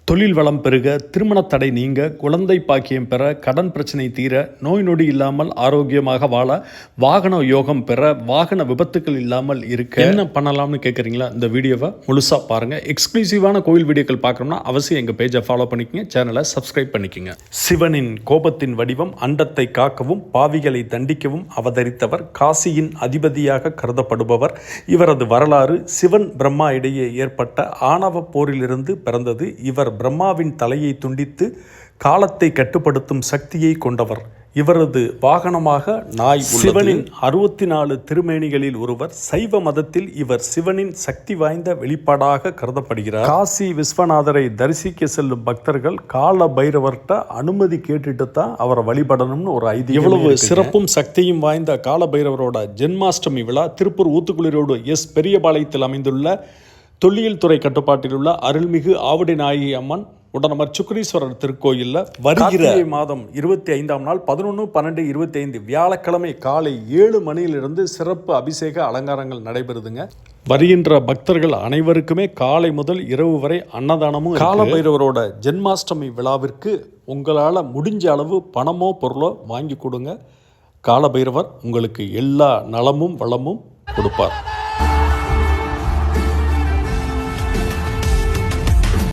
தொழில் வளம் பெருக, திருமண தடை நீங்க, குழந்தை பாக்கியம் பெற, கடன் பிரச்சனை தீர, நோய் நொடி இல்லாமல் ஆரோக்கியமாக வாழ, வாகன யோகம் பெற, வாகன விபத்துக்கள் இல்லாமல் இருக்க என்ன பண்ணலாம்னு கேட்குறீங்களா? இந்த வீடியோவை முழுசாக பாருங்கள். எக்ஸ்க்ளூசிவான கோவில் வீடியோக்கள் பார்க்கணும்னா அவசியம் எங்கள் பேஜை ஃபாலோ பண்ணிக்கங்க, சேனலை சப்ஸ்கிரைப் பண்ணிக்கங்க. சிவனின் கோபத்தின் வடிவம் அண்டத்தை காக்கவும் பாவிகளை தண்டிக்கவும் அவதரித்தவர், காசியின் அதிபதியாக கருதப்படுபவர். இவரது வரலாறு சிவன் பிரம்மா இடையே ஏற்பட்ட ஆணவ போரிலிருந்து பிறந்தது. இவர் பிரம்மாவின் தலையை துண்டித்து காலத்தை கட்டுப்படுத்தும் சக்தியை கொண்டவர். இவரது வாகனமாக நாய். சிவனின் 64 திருமேனிகளில் ஒருவர். சைவ மதத்தில் இவர் சிவனின் சக்தி வாய்ந்த வெளிப்பாடாக கருதப்படுகிறார். காசி விஸ்வநாதரை தரிசிக்க செல்லும் பக்தர்கள் கால பைரவர்கிட்ட அனுமதி கேட்டுட்டு தான் அவரை வழிபடணும்னு ஒரு ஐதீகம். இவ்வளவு சிறப்பும் சக்தியும் வாய்ந்த கால பைரவரோட ஜென்மாஷ்டமி விழா திருப்பூர் ஊத்துக்குளிரோடு பெரியபாளையத்தில் அமைந்துள்ள தொல்லியல் துறை கட்டுப்பாட்டில் உள்ள அருள்மிகு ஆவடி நாயகி அம்மன் உடனமர் சுக்ரீஸ்வரர் திருக்கோயிலில் வருகிற மாதம் 25ஆம் நாள் 11/12/25 வியாழக்கிழமை காலை 7 மணியிலிருந்து சிறப்பு அபிஷேக அலங்காரங்கள் நடைபெறுதுங்க. வருகின்ற பக்தர்கள் அனைவருக்குமே காலை முதல் இரவு வரை அன்னதானமும். கால பைரவரோட ஜென்மாஷ்டமி விழாவிற்கு உங்களால் முடிஞ்ச அளவு பணமோ பொருளோ வாங்கி கொடுங்க. கால பைரவர் உங்களுக்கு எல்லா நலமும் வளமும் கொடுப்பார்.